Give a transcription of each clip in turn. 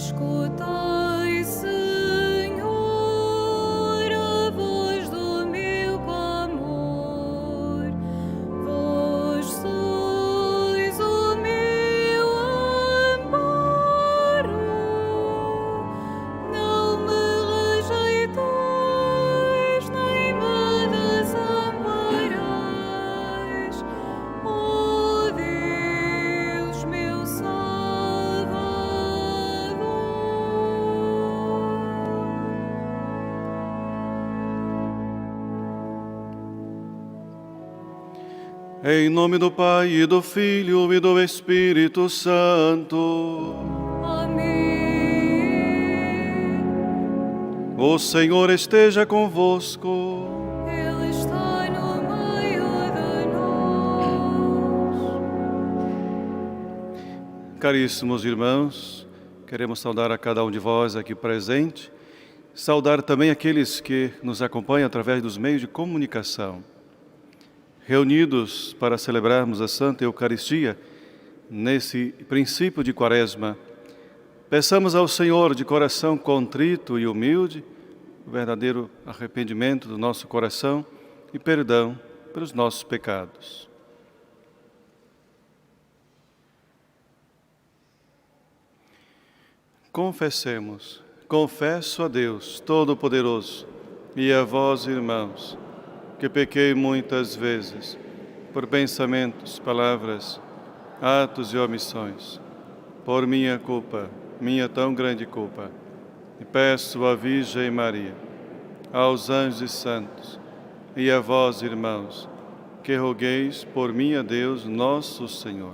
Escutai, Senhor, a voz do meu clamor. Vós sois o meu amparo. Não me rejeitais, nem me desamparais. Ó Deus, meu Salvador. Em nome do Pai, e do Filho, e do Espírito Santo. Amém. O Senhor esteja convosco. Ele está no meio de nós. Caríssimos irmãos, queremos saudar a cada um de vós aqui presente, saudar também aqueles que nos acompanham através dos meios de comunicação. Reunidos para celebrarmos a Santa Eucaristia, nesse princípio de Quaresma, peçamos ao Senhor de coração contrito e humilde o verdadeiro arrependimento do nosso coração e perdão pelos nossos pecados. Confessemos. Confesso a Deus Todo-Poderoso e a vós, irmãos, que pequei muitas vezes, por pensamentos, palavras, atos e omissões, por minha culpa, minha tão grande culpa. E peço à Virgem Maria, aos anjos e santos, e a vós, irmãos, que rogueis por mim a Deus nosso Senhor.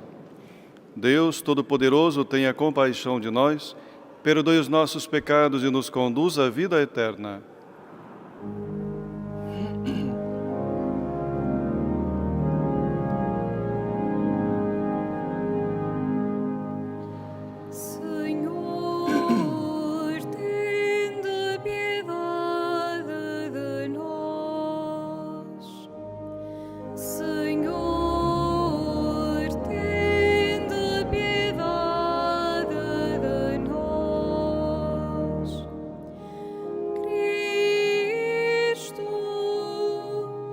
Deus Todo-Poderoso, tenha compaixão de nós, perdoe os nossos pecados e nos conduza à vida eterna. Senhor, tende piedade de nós. Senhor, tende piedade de nós. Cristo,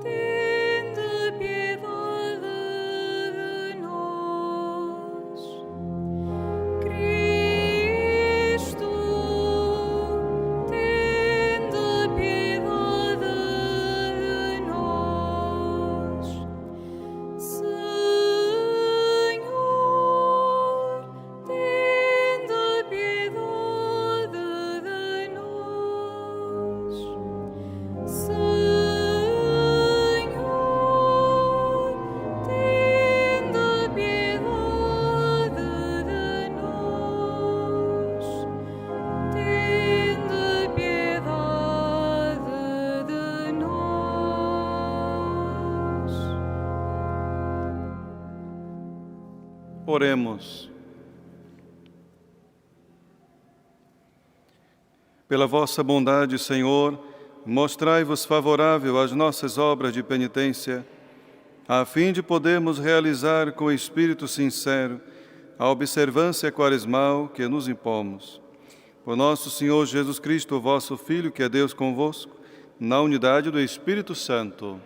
tende piedade de nós. Cristo, tende piedade de nós. Senhor, tende piedade de nós. Senhor, tende piedade de nós. Tende piedade de nós. Oremos. Pela vossa bondade, Senhor, mostrai-vos favorável às nossas obras de penitência, a fim de podermos realizar com espírito sincero a observância quaresmal que nos impomos. Por nosso Senhor Jesus Cristo, vosso Filho, que é Deus convosco, na unidade do Espírito Santo.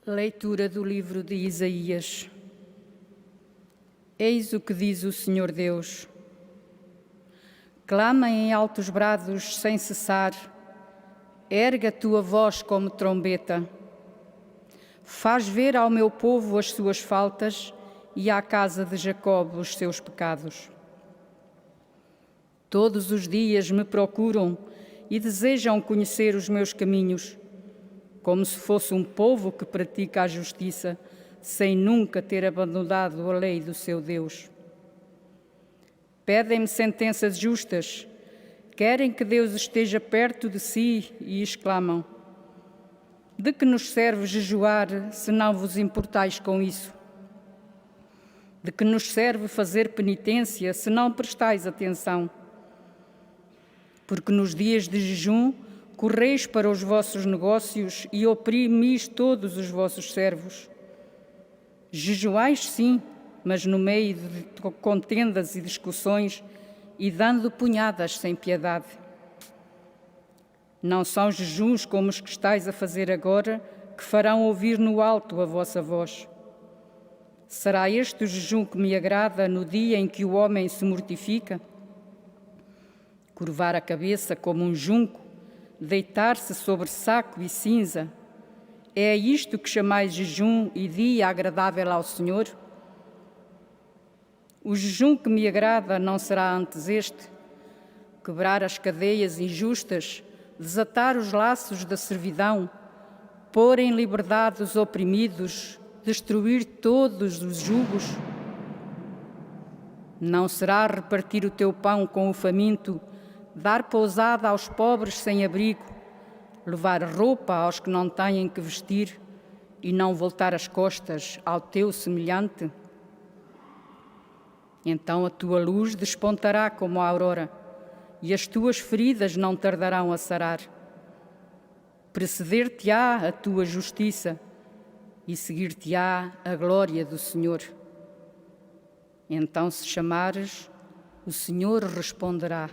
Leitura do livro de Isaías. Eis o que diz o Senhor Deus. Clama em altos brados sem cessar, ergue a tua voz como trombeta. Faz ver ao meu povo as suas faltas e à casa de Jacob os seus pecados. Todos os dias me procuram e desejam conhecer os meus caminhos, como se fosse um povo que pratica a justiça, sem nunca ter abandonado a lei do seu Deus. Pedem-me sentenças justas, querem que Deus esteja perto de si e exclamam: de que nos serve jejuar, se não vos importais com isso? De que nos serve fazer penitência se não prestais atenção? Porque nos dias de jejum correis para os vossos negócios e oprimis todos os vossos servos. Jejuais, sim, mas no meio de contendas e discussões e dando punhadas sem piedade. Não são jejuns como os que estáis a fazer agora, que farão ouvir no alto a vossa voz. Será este o jejum que me agrada no dia em que o homem se mortifica? Curvar a cabeça como um junco, deitar-se sobre saco e cinza, é isto que chamais jejum e dia agradável ao Senhor? O jejum que me agrada não será antes este: quebrar as cadeias injustas, desatar os laços da servidão, pôr em liberdade os oprimidos, destruir todos os jugos? Não será repartir o teu pão com o faminto, dar pousada aos pobres sem abrigo, levar roupa aos que não têm que vestir e não voltar as costas ao teu semelhante? Então a tua luz despontará como a aurora e as tuas feridas não tardarão a sarar. Preceder-te-á a tua justiça e seguir-te-á a glória do Senhor. Então, se chamares, o Senhor responderá.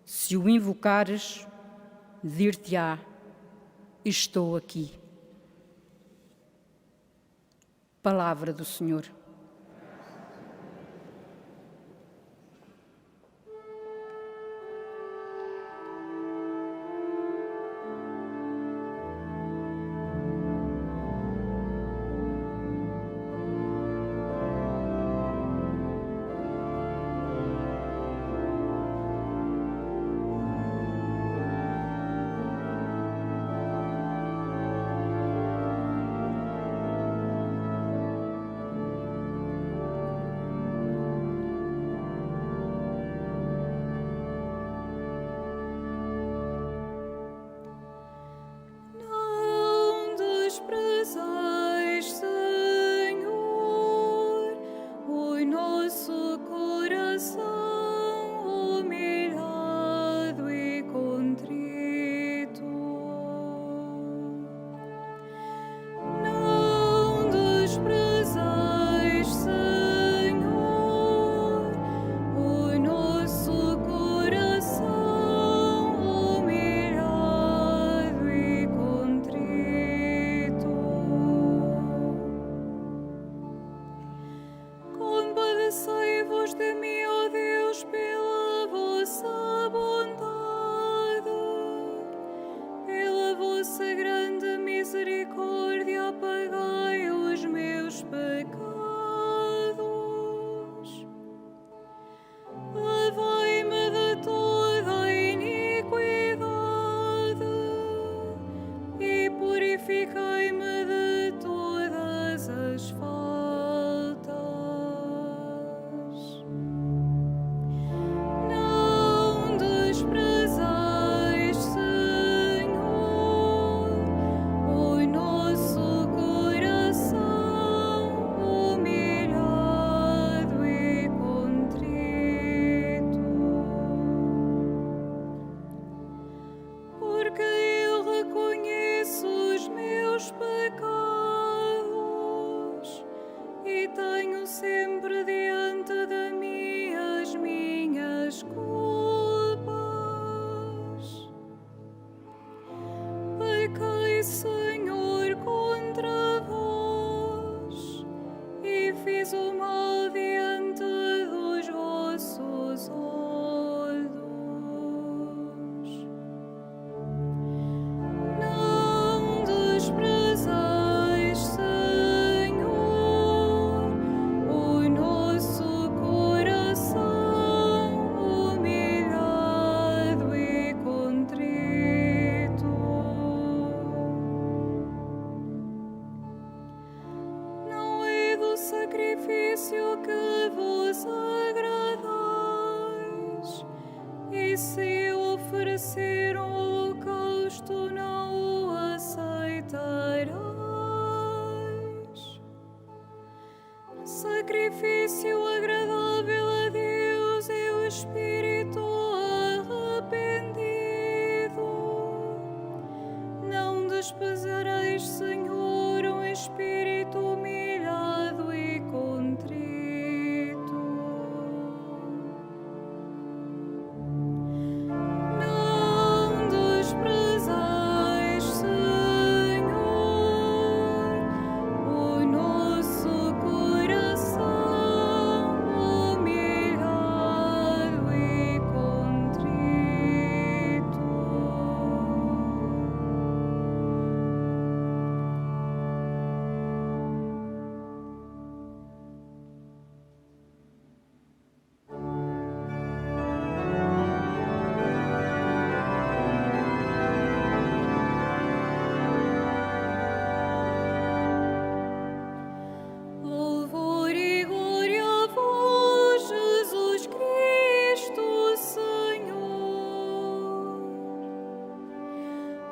Se o invocares, dir-te-á: estou aqui. Palavra do Senhor. Não desprezais, Senhor, o nosso coração humilhado e contrito. Não desprezais, Senhor, o nosso coração humilhado e contrito. Compadecei-vos de mim, ó Deus, pela vossa bondade, pela vossa grande misericórdia, apagai os meus pecados. Lavai-me de toda a iniquidade e purificai-me de todas as faltas. Não desprezais, Senhor, o nosso coração humilhado e contrito. Porque eu reconheço os meus pecados e tenho sempre diante de mim as minhas culpas. Pequei, Senhor, contra vós e fiz o mal diante dos vossos olhos. Não desprezais, Senhor, o nosso coração humilhado e contrito. Não é do sacrifício que vos agradais, e se eu oferecer um holocausto, não o aceitarás. espírito arrependido. Não desprezareis, Senhor, um espírito humilhado e contrito. Não desprezais, Senhor, o nosso coração humilhado e contrito. Louvor e glória a vós, Jesus Cristo, Senhor.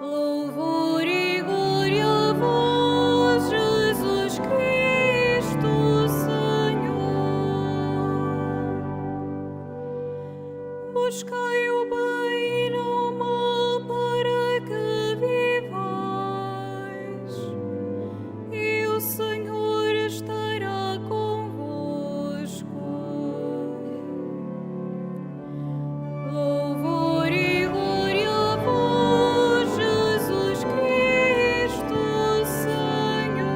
Louvor e glória a vós, Jesus Cristo, Senhor. Buscai o bem e não o mal para que vivais, e o Senhor estará convosco. Louvor e glória a vós, Jesus Cristo, Senhor.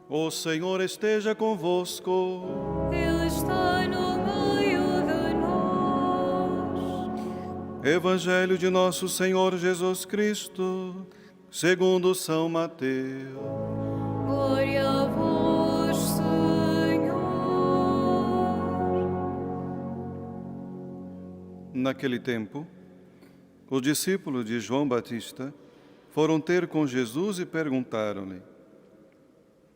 O Senhor esteja convosco. Ele está no meio de nós. Evangelho de nosso Senhor Jesus Cristo, segundo São Mateus. Glória a vós, Senhor. Naquele tempo, os discípulos de João Batista foram ter com Jesus e perguntaram-lhe: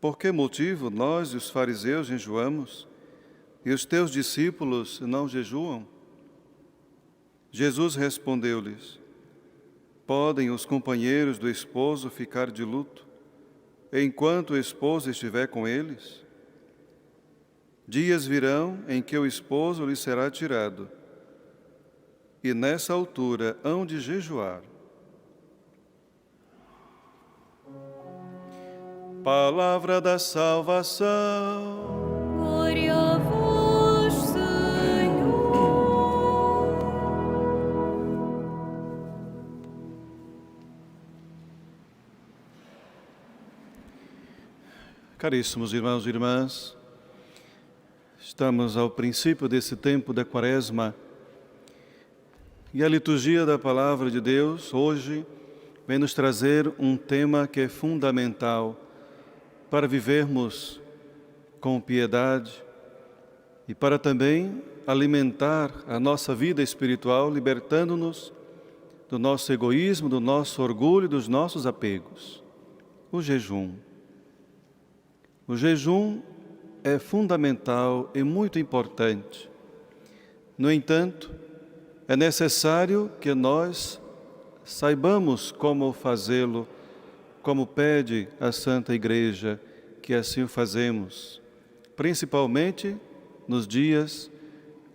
por que motivo nós e os fariseus jejuamos e os teus discípulos não jejuam? Jesus respondeu-lhes: podem os companheiros do esposo ficar de luto enquanto o esposo estiver com eles? Dias virão em que o esposo lhe será tirado, e nessa altura hão de jejuar. Palavra da salvação. Glória a vós, Senhor. Caríssimos irmãos e irmãs, estamos ao princípio desse tempo da Quaresma e a liturgia da Palavra de Deus hoje vem nos trazer um tema que é fundamental para vivermos com piedade e para também alimentar a nossa vida espiritual, libertando-nos do nosso egoísmo, do nosso orgulho e dos nossos apegos. O jejum. O jejum é fundamental e muito importante. No entanto, é necessário que nós saibamos como fazê-lo, como pede a Santa Igreja que assim o fazemos, principalmente nos dias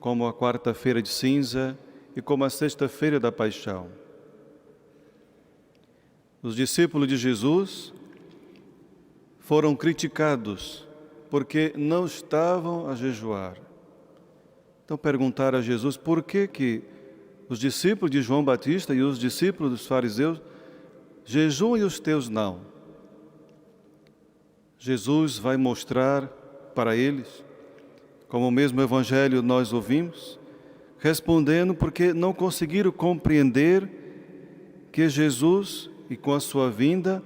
como a quarta-feira de cinza e como a sexta-feira da Paixão. Os discípulos de Jesus foram criticados porque não estavam a jejuar. Então perguntaram a Jesus por que os discípulos de João Batista e os discípulos dos fariseus jejuam e os teus não. Jesus vai mostrar para eles, como o mesmo Evangelho nós ouvimos, respondendo porque não conseguiram compreender que Jesus, e com a sua vinda,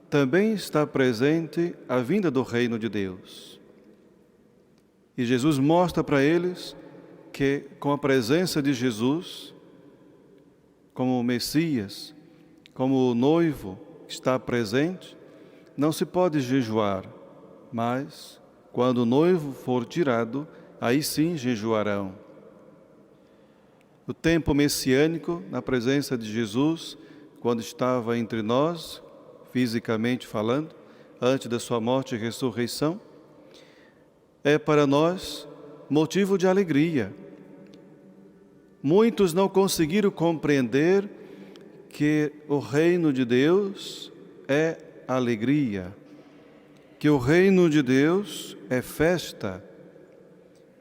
também está presente a vinda do reino de Deus. E Jesus mostra para eles que com a presença de Jesus, como o Messias, como o noivo que está presente, não se pode jejuar, mas quando o noivo for tirado, aí sim jejuarão. O tempo messiânico, na presença de Jesus, quando estava entre nós, fisicamente falando, antes da sua morte e ressurreição, é para nós motivo de alegria. Muitos não conseguiram compreender que o reino de Deus é alegria, que o reino de Deus é festa.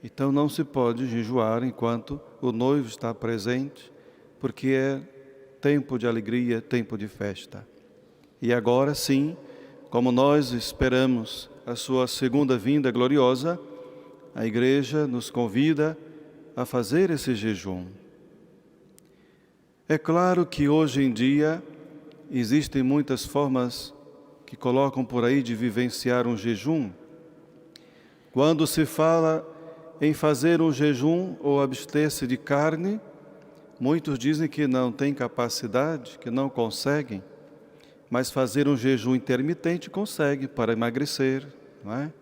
Então não se pode jejuar enquanto o noivo está presente, porque é tempo de alegria, tempo de festa. E agora sim, como nós esperamos a sua segunda vinda gloriosa, a Igreja nos convida a fazer esse jejum. É claro que hoje em dia existem muitas formas que colocam por aí de vivenciar um jejum. Quando se fala em fazer um jejum ou abster-se de carne, muitos dizem que não têm capacidade, que não conseguem, mas fazer um jejum intermitente consegue para emagrecer, não é?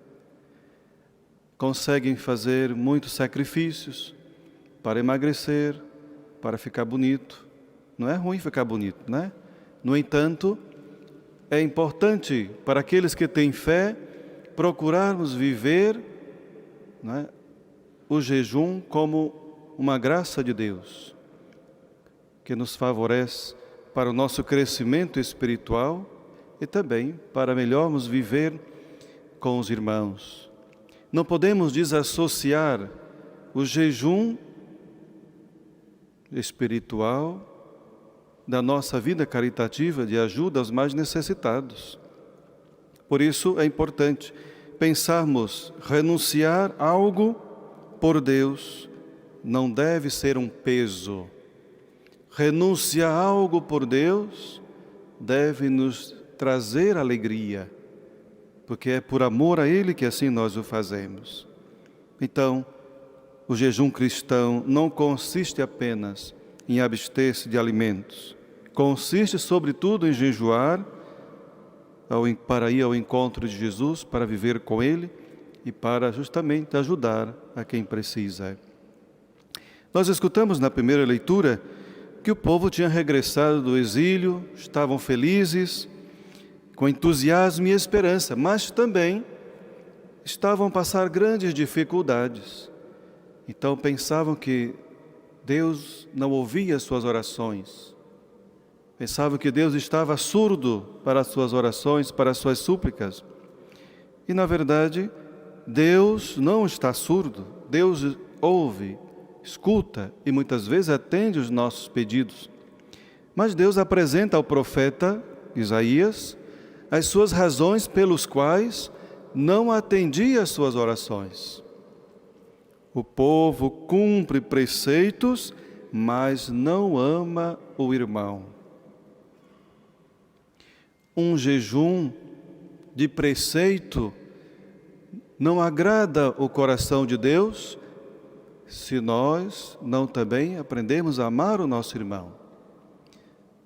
Conseguem fazer muitos sacrifícios para emagrecer, para ficar bonito. Não é ruim ficar bonito, né? No entanto, é importante para aqueles que têm fé procurarmos viver, não é, o jejum como uma graça de Deus, que nos favorece para o nosso crescimento espiritual e também para melhormos viver com os irmãos. Não podemos desassociar o jejum espiritual da nossa vida caritativa de ajuda aos mais necessitados. Por isso é importante pensarmos, renunciar a algo por Deus não deve ser um peso. Renunciar a algo por Deus deve nos trazer alegria, porque é por amor a Ele que assim nós o fazemos. Então, o jejum cristão não consiste apenas em abster-se de alimentos. Consiste, sobretudo, em jejuar para ir ao encontro de Jesus, para viver com Ele e para justamente ajudar a quem precisa. Nós escutamos na primeira leitura que o povo tinha regressado do exílio, estavam felizes, com entusiasmo e esperança, mas também estavam a passar grandes dificuldades. Então pensavam que Deus não ouvia as suas orações. Pensavam que Deus estava surdo para as suas orações, para as suas súplicas. E na verdade, Deus não está surdo. Deus ouve, escuta e muitas vezes atende os nossos pedidos. Mas Deus apresenta ao profeta Isaías as suas razões pelos quais não atendia as suas orações. O povo cumpre preceitos, mas não ama o irmão. Um jejum de preceito não agrada o coração de Deus se nós não também aprendemos a amar o nosso irmão.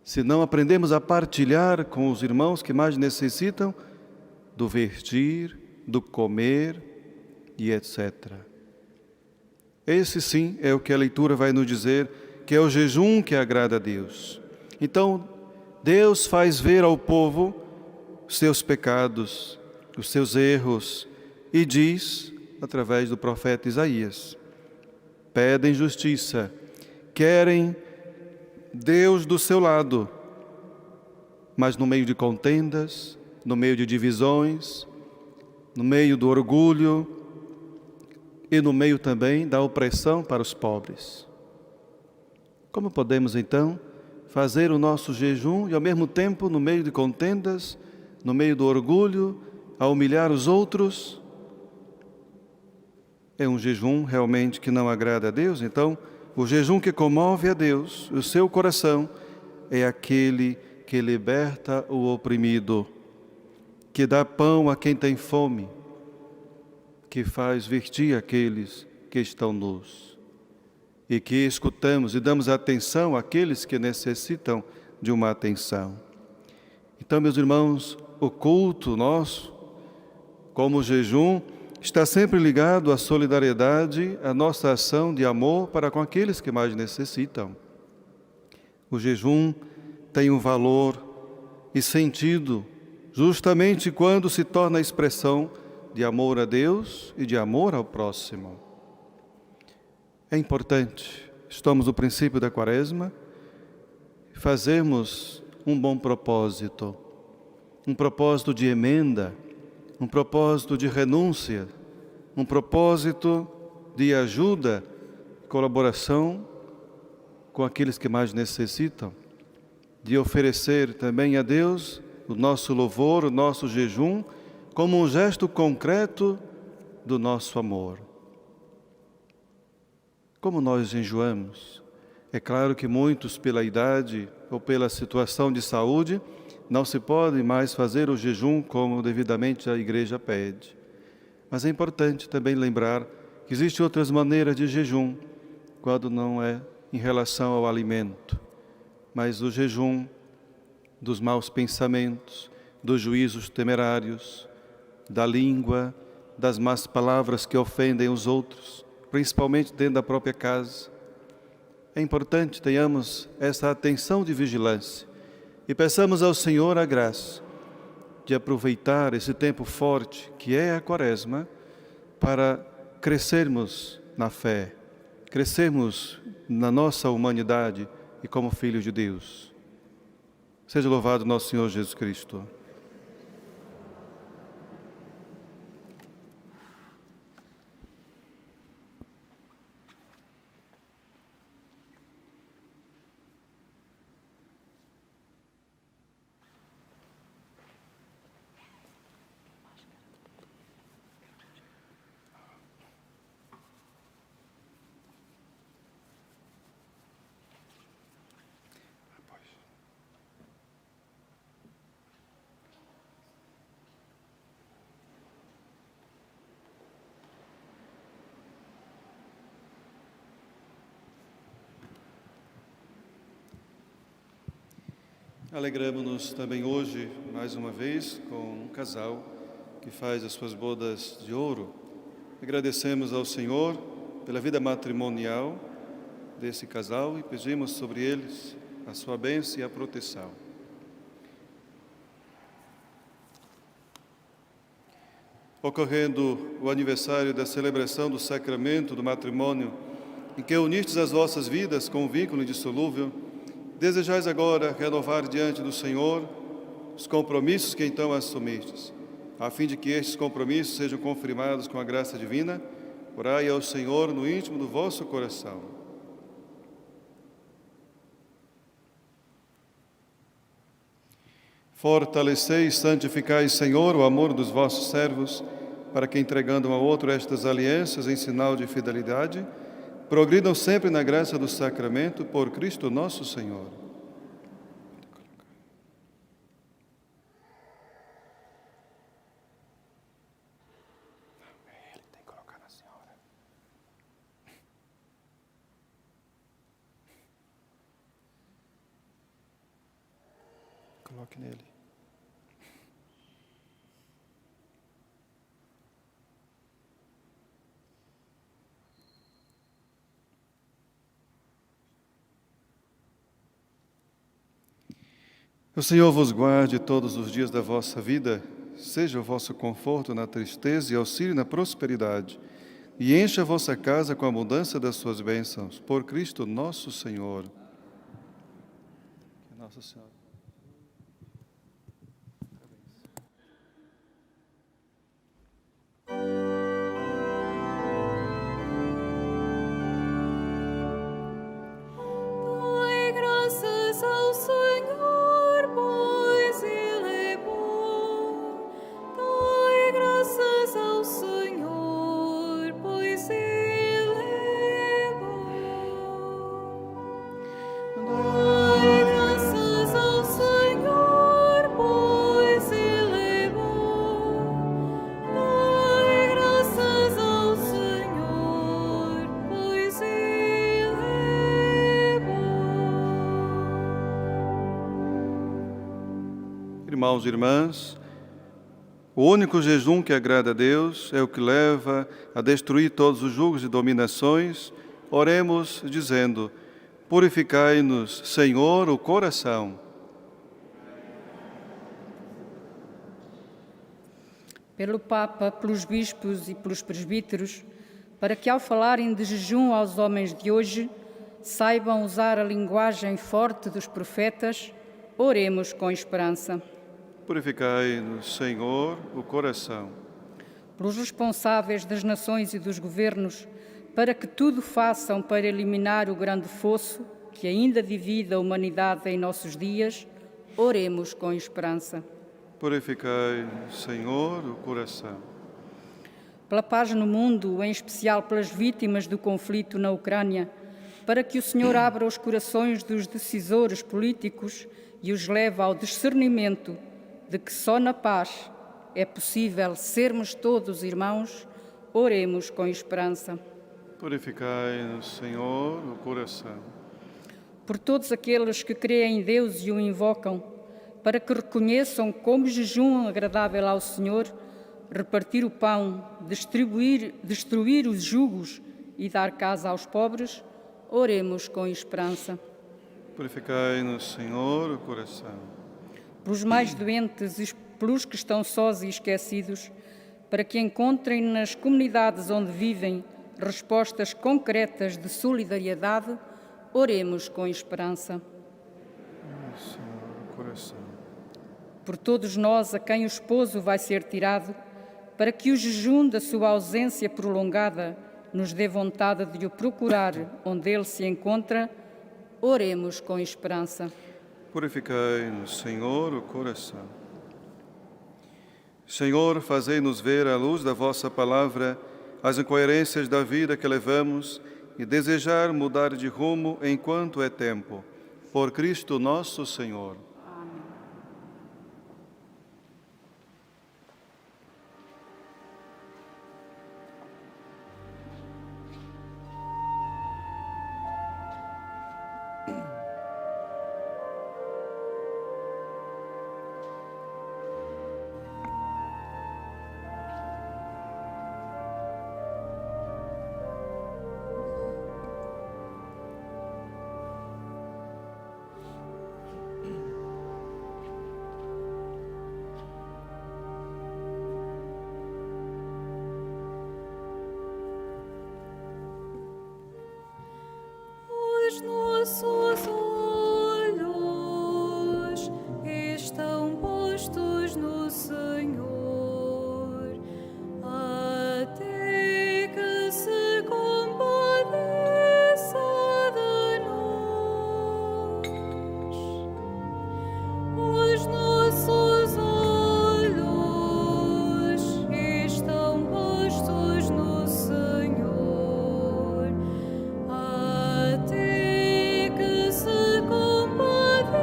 Se não aprendemos a partilhar com os irmãos que mais necessitam do vestir, do comer e etc. Esse sim é o que a leitura vai nos dizer, que é o jejum que agrada a Deus. Então, Deus faz ver ao povo os seus pecados, os seus erros, e diz, através do profeta Isaías, pedem justiça, querem Deus do seu lado, mas no meio de contendas, no meio de divisões, no meio do orgulho e no meio também da opressão para os pobres. Como podemos então fazer o nosso jejum e ao mesmo tempo no meio de contendas, no meio do orgulho, a humilhar os outros? É um jejum realmente que não agrada a Deus. Então, o jejum que comove a Deus, o seu coração, é aquele que liberta o oprimido, que dá pão a quem tem fome, que faz vestir aqueles que estão nus, e que escutamos e damos atenção àqueles que necessitam de uma atenção. Então, meus irmãos, o culto nosso, como o jejum, está sempre ligado à solidariedade, à nossa ação de amor para com aqueles que mais necessitam. O jejum tem um valor e sentido justamente quando se torna a expressão de amor a Deus e de amor ao próximo. É importante, estamos no princípio da Quaresma, fazermos um bom propósito, um propósito de emenda, um propósito de renúncia, um propósito de ajuda, colaboração com aqueles que mais necessitam, de oferecer também a Deus o nosso louvor, o nosso jejum, como um gesto concreto do nosso amor. Como nós enjoamos? É claro que muitos, pela idade ou pela situação de saúde, não se pode mais fazer o jejum como devidamente a Igreja pede. Mas é importante também lembrar que existem outras maneiras de jejum, quando não é em relação ao alimento, mas o jejum dos maus pensamentos, dos juízos temerários, da língua, das más palavras que ofendem os outros, principalmente dentro da própria casa. É importante que tenhamos essa atenção de vigilância e peçamos ao Senhor a graça de aproveitar esse tempo forte que é a Quaresma para crescermos na fé, crescermos na nossa humanidade e como filhos de Deus. Seja louvado nosso Senhor Jesus Cristo. Alegramos-nos também hoje, mais uma vez, com um casal que faz as suas bodas de ouro. Agradecemos ao Senhor pela vida matrimonial desse casal e pedimos sobre eles a sua bênção e a proteção. Ocorrendo o aniversário da celebração do sacramento do matrimônio, em que unistes as vossas vidas com um vínculo indissolúvel, desejais agora renovar diante do Senhor os compromissos que então assumistes, a fim de que estes compromissos sejam confirmados com a graça divina. Orai ao Senhor no íntimo do vosso coração. Fortalecei e santificai, Senhor, o amor dos vossos servos, para que, entregando um ao outro estas alianças em sinal de fidelidade, progridam sempre na graça do sacramento, por Cristo nosso Senhor. Ele tem que colocar na senhora. Coloque nele. O Senhor vos guarde todos os dias da vossa vida, seja o vosso conforto na tristeza e auxílio na prosperidade, e encha a vossa casa com a abundância das suas bênçãos, por Cristo nosso Senhor. Nossa Senhora. Dai graças ao Senhor, pois Ele é bom. Dai graças ao Senhor, pois Ele é bom. Dai graças ao Senhor, pois Ele é bom. Dai graças ao Senhor, pois Ele é bom. Irmãos e irmãs, o único jejum que agrada a Deus é o que leva a destruir todos os julgos e dominações. Oremos dizendo: purificai-nos, Senhor, o coração. pelo Papa, pelos bispos e pelos presbíteros, para que ao falarem de jejum aos homens de hoje, saibam usar a linguagem forte dos profetas, oremos com esperança. Purificai-nos, Senhor, o coração. Pelos responsáveis das nações e dos governos, para que tudo façam para eliminar o grande fosso que ainda divide a humanidade em nossos dias, oremos com esperança. Purificai-nos, Senhor, o coração. Pela paz no mundo, em especial pelas vítimas do conflito na Ucrânia, para que o Senhor abra os corações dos decisores políticos e os leve ao discernimento de que só na paz é possível sermos todos irmãos, oremos com esperança. Purificai-nos, Senhor, o coração. Por todos aqueles que creem em Deus e o invocam, para que reconheçam como jejum agradável ao Senhor, repartir o pão, destruir os jugos e dar casa aos pobres, oremos com esperança. Purificai-nos, Senhor, o coração. Pelos mais doentes e pelos que estão sós e esquecidos, para que encontrem nas comunidades onde vivem respostas concretas de solidariedade, oremos com esperança. Senhor, o coração. Por todos nós a quem o esposo vai ser tirado, para que o jejum da sua ausência prolongada nos dê vontade de o procurar onde ele se encontra, oremos com esperança. Purificai-nos, Senhor, o coração. Senhor, fazei-nos ver à luz da vossa palavra as incoerências da vida que levamos e desejar mudar de rumo enquanto é tempo. Por Cristo nosso Senhor. Os nossos olhos estão postos no Senhor, até que se compadeça de nós. Os nossos olhos estão postos no Senhor, até que se compadeça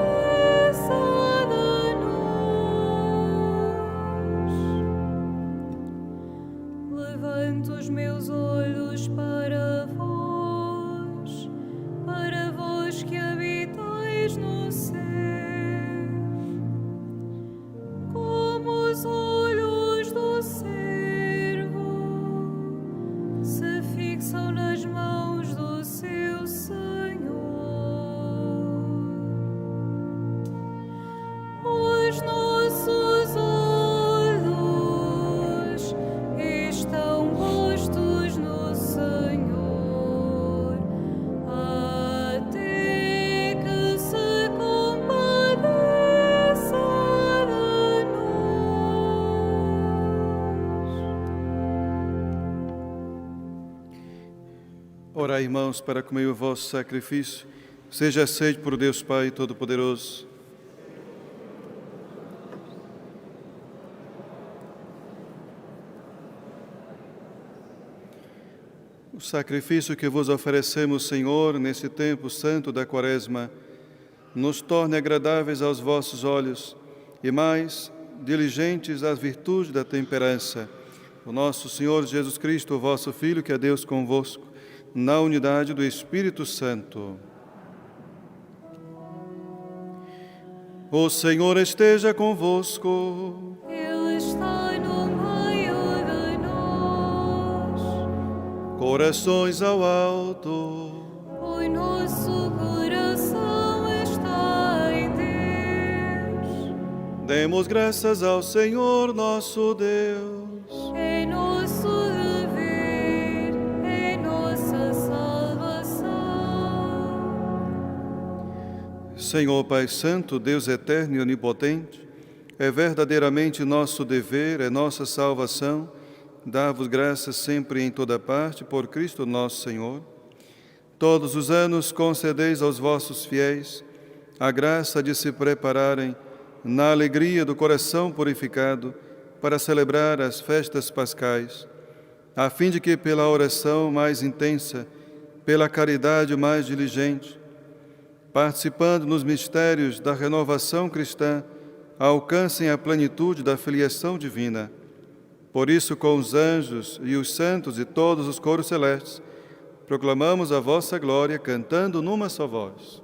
de nós. Levanto os meus olhos para vós que habitais no céu, como os olhos do servo se fixam nas mãos do seu Senhor. Os nossos olhos estão postos no Senhor, até que se compadeça de nós. Ora, irmãos, para comer o vosso sacrifício, seja aceito por Deus Pai Todo-Poderoso. O sacrifício que vos oferecemos, Senhor, nesse tempo santo da Quaresma, nos torne agradáveis aos vossos olhos e mais diligentes às virtudes da temperança. O nosso Senhor Jesus Cristo, o vosso Filho, que é Deus convosco, na unidade do Espírito Santo. O Senhor esteja convosco. Ele está no meio de nós. Corações ao alto. O nosso coração está em Deus. Demos graças ao Senhor nosso Deus. É nosso dever, é nossa salvação. Senhor Pai Santo, Deus eterno e onipotente, é verdadeiramente nosso dever, é nossa salvação, dar-vos graças sempre e em toda parte, por Cristo nosso Senhor. Todos os anos concedeis aos vossos fiéis a graça de se prepararem na alegria do coração purificado para celebrar as festas pascais, a fim de que pela oração mais intensa, pela caridade mais diligente, participando nos mistérios da renovação cristã, alcancem a plenitude da filiação divina. Por isso, com os anjos e os santos e todos os coros celestes, proclamamos a vossa glória, cantando numa só voz.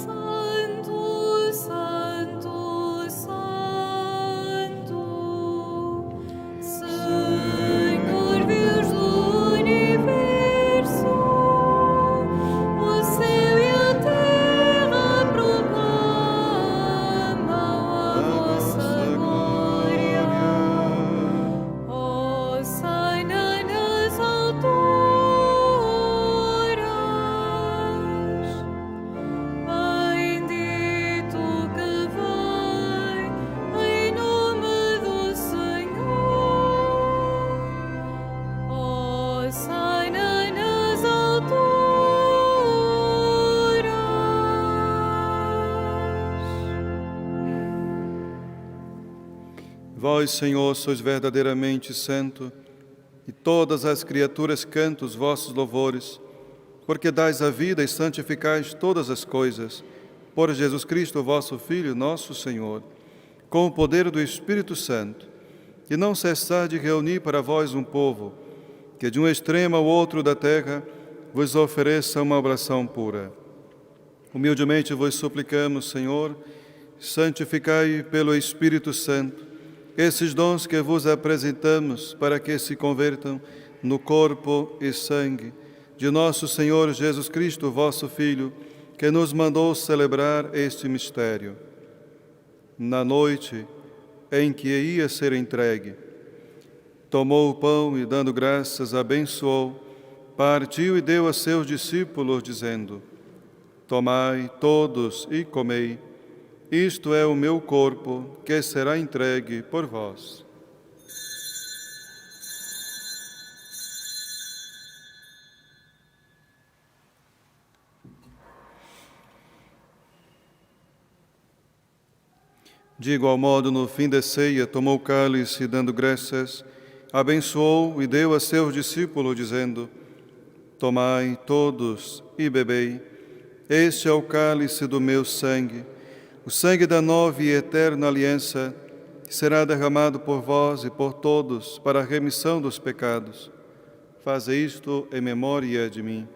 Santo, Santo, Santo, Senhor Deus do universo, o céu e a terra proclamam a vossa glória. Hosana nas alturas, bendito que vem em nome do Senhor. Hosana nas alturas. Vós, Senhor, sois verdadeiramente santo, e todas as criaturas cantam os vossos louvores, porque dais a vida e santificais todas as coisas, por Jesus Cristo, vosso Filho, nosso Senhor, com o poder do Espírito Santo, e não cessar de reunir para vós um povo, que de um extremo ao outro da terra vos ofereça uma oração pura. Humildemente vos suplicamos, Senhor, santificai pelo Espírito Santo esses dons que vos apresentamos, para que se convertam no corpo e sangue de nosso Senhor Jesus Cristo, vosso Filho, que nos mandou celebrar este mistério. Na noite em que ia ser entregue, tomou o pão e, dando graças, abençoou, partiu e deu a seus discípulos, dizendo: Tomai todos e comei, isto é o meu corpo, que será entregue por vós. De igual modo, no fim da ceia, tomou o cálice, dando graças, abençoou e deu a seus discípulos, dizendo: Tomai todos e bebei, este é o cálice do meu sangue, o sangue da nova e eterna aliança, que será derramado por vós e por todos para a remissão dos pecados. Faze isto em memória de mim.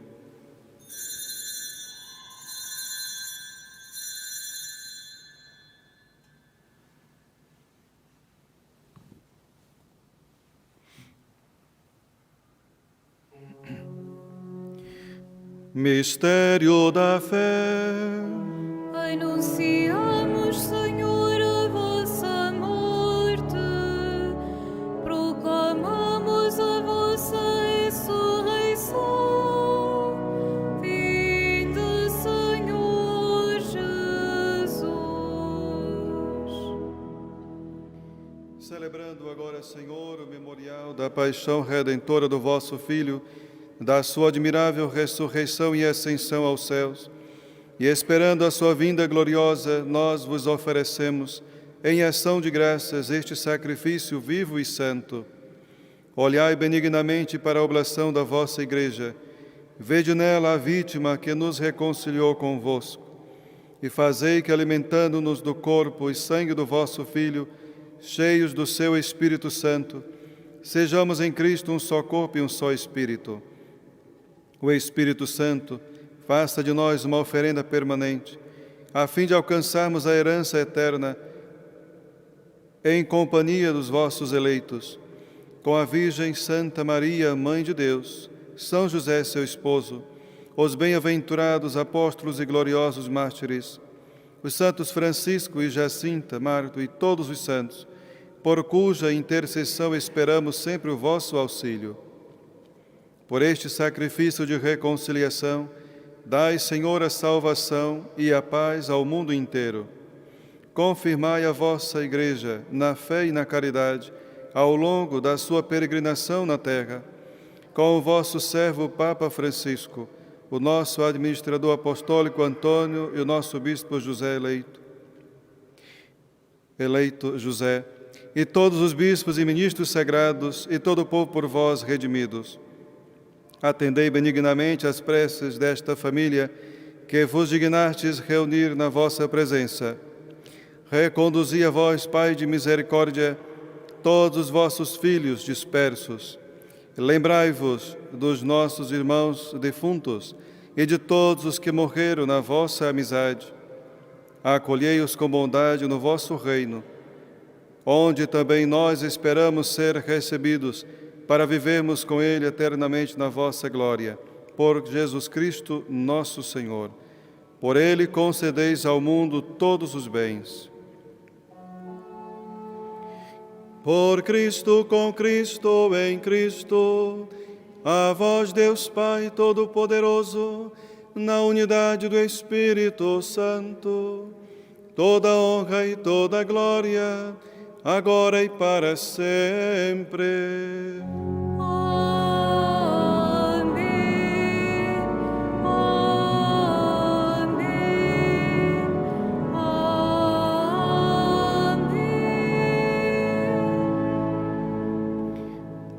Mistério da fé. Anunciamos, Senhor, a vossa morte, proclamamos a vossa ressurreição. Vinde, Senhor Jesus. Celebrando agora, Senhor, o memorial da paixão redentora do vosso Filho, da sua admirável ressurreição e ascensão aos céus, e esperando a sua vinda gloriosa, nós vos oferecemos, em ação de graças, este sacrifício vivo e santo. Olhai benignamente para a oblação da vossa Igreja, vede nela a vítima que nos reconciliou convosco, e fazei que, alimentando-nos do corpo e sangue do vosso Filho, cheios do seu Espírito Santo, sejamos em Cristo um só corpo e um só Espírito. O Espírito Santo faça de nós uma oferenda permanente, a fim de alcançarmos a herança eterna em companhia dos vossos eleitos, com a Virgem Santa Maria, Mãe de Deus, São José, seu esposo, os bem-aventurados apóstolos e gloriosos mártires, os santos Francisco e Jacinta, Marto e todos os santos, por cuja intercessão esperamos sempre o vosso auxílio. Por este sacrifício de reconciliação, dai, Senhor, a salvação e a paz ao mundo inteiro. Confirmai a vossa Igreja na fé e na caridade ao longo da sua peregrinação na terra, com o vosso servo Papa Francisco, o nosso administrador apostólico Antônio e o nosso bispo José eleito José, e todos os bispos e ministros sagrados e todo o povo por vós redimidos. Atendei benignamente as preces desta família que vos dignastes reunir na vossa presença. Reconduzi a vós, Pai de misericórdia, todos os vossos filhos dispersos. Lembrai-vos dos nossos irmãos defuntos e de todos os que morreram na vossa amizade. Acolhei-os com bondade no vosso reino, onde também nós esperamos ser recebidos para vivermos com Ele eternamente na vossa glória. Por Jesus Cristo, nosso Senhor. Por Ele concedeis ao mundo todos os bens. Por Cristo, com Cristo, em Cristo, a vós, Deus Pai Todo-Poderoso, na unidade do Espírito Santo, toda honra e toda glória, agora e para sempre. Amém. Amém. Amém.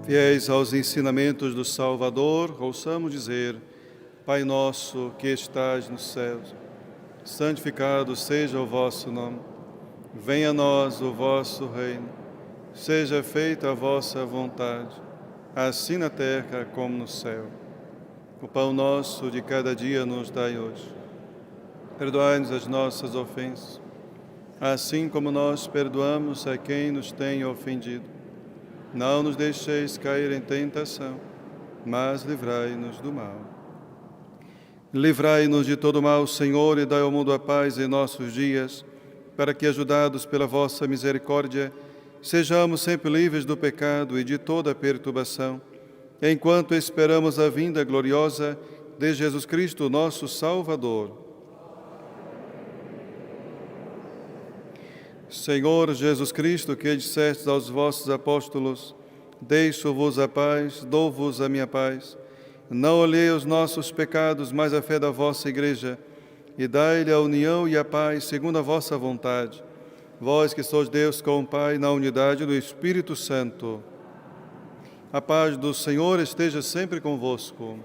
Fiéis aos ensinamentos do Salvador, ouçamos dizer: Pai nosso que estais nos céus, santificado seja o vosso nome. Venha a nós o vosso reino. Seja feita a vossa vontade, assim na terra como no céu. O pão nosso de cada dia nos dai hoje. Perdoai-nos as nossas ofensas, assim como nós perdoamos a quem nos tem ofendido. Não nos deixeis cair em tentação, mas livrai-nos do mal. Livrai-nos de todo mal, Senhor, e dai ao mundo a paz em nossos dias, para que, ajudados pela vossa misericórdia, sejamos sempre livres do pecado e de toda perturbação, enquanto esperamos a vinda gloriosa de Jesus Cristo, nosso Salvador. Senhor Jesus Cristo, que dissestes aos vossos apóstolos: deixo-vos a paz, dou-vos a minha paz. Não olhei os nossos pecados, mas a fé da vossa Igreja, e dai-lhe a união e a paz segundo a vossa vontade. Vós que sois Deus com o Pai, na unidade do Espírito Santo. A paz do Senhor esteja sempre convosco.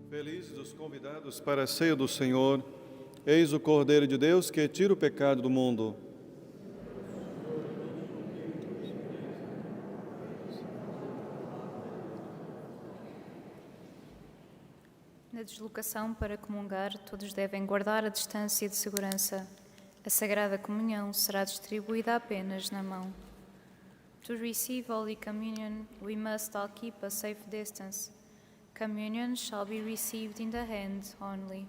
Felizes os convidados para a ceia do Senhor. Eis o Cordeiro de Deus que tira o pecado do mundo. Na deslocação para comungar, todos devem guardar a distância de segurança. A Sagrada Comunhão será distribuída apenas na mão. To receive Holy Communion, we must all keep a safe distance. Communion shall be received in the hand only.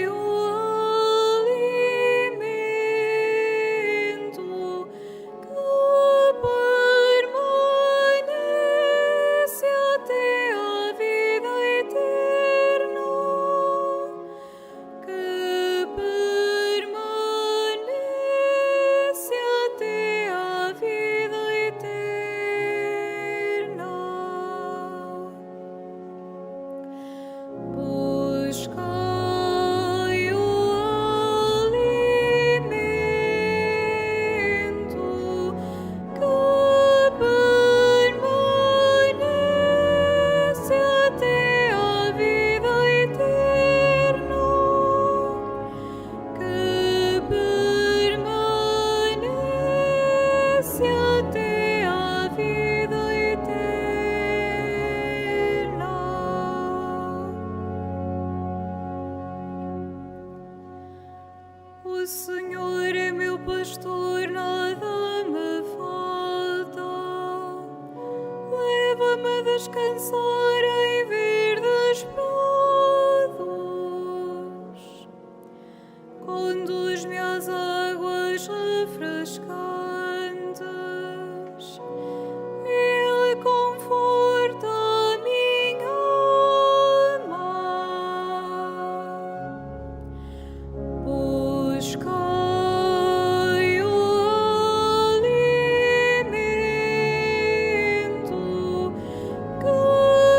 o alimento que permanece até a vida eterna, que permanece até a vida eterna. Buscai o alimento que permanece até a vida eterna, que permanece até a vida eterna. O Senhor é meu pastor, nada me falta. Leva-me a descansar em verdes prados. Conduz-me às águas refrescantes. Ele conforta a minha alma. Buscai o alimento que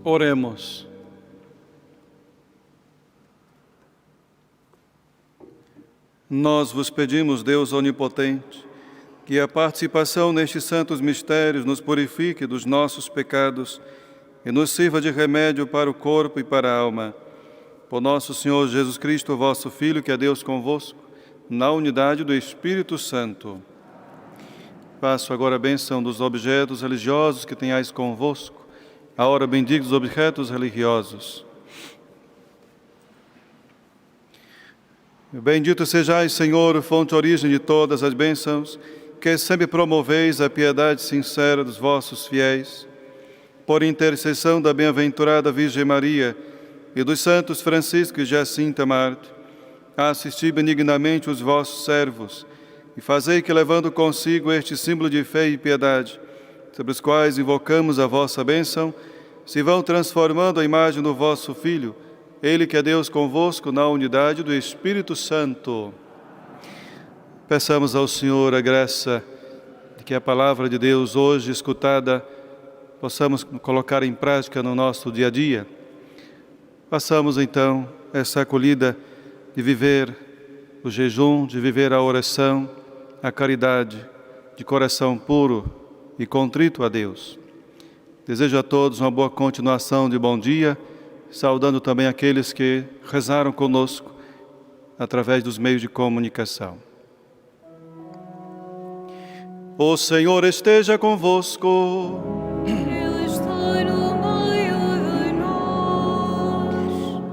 Oremos. Nós vos pedimos, Deus onipotente, que a participação nestes santos mistérios nos purifique dos nossos pecados e nos sirva de remédio para o corpo e para a alma. Por nosso Senhor Jesus Cristo, vosso Filho, que é Deus convosco, na unidade do Espírito Santo. Faço agora a bênção dos objetos religiosos que tenhais convosco. A hora bendiga os objetos religiosos. Bendito sejais, Senhor, fonte e origem de todas as bênçãos, que sempre promoveis a piedade sincera dos vossos fiéis. Por intercessão da bem-aventurada Virgem Maria e dos santos Francisco e Jacinta Marte, assisti benignamente os vossos servos e fazei que, levando consigo este símbolo de fé e piedade, sobre os quais invocamos a vossa bênção, se vão transformando a imagem do vosso Filho, Ele que é Deus convosco na unidade do Espírito Santo. Peçamos ao Senhor a graça de que a palavra de Deus hoje escutada possamos colocar em prática no nosso dia a dia. Façamos então essa acolhida de viver o jejum, de viver a oração, a caridade, de coração puro e contrito a Deus. Desejo a todos uma boa continuação de bom dia, saudando também aqueles que rezaram conosco através dos meios de comunicação. O Senhor esteja convosco. Ele está no meio de nós.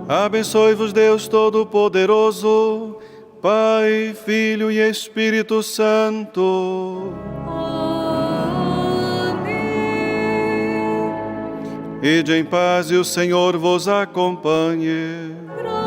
Abençoe-vos Deus Todo-Poderoso, Pai, Filho e Espírito Santo. Amém. Ide em paz e o Senhor vos acompanhe. Graças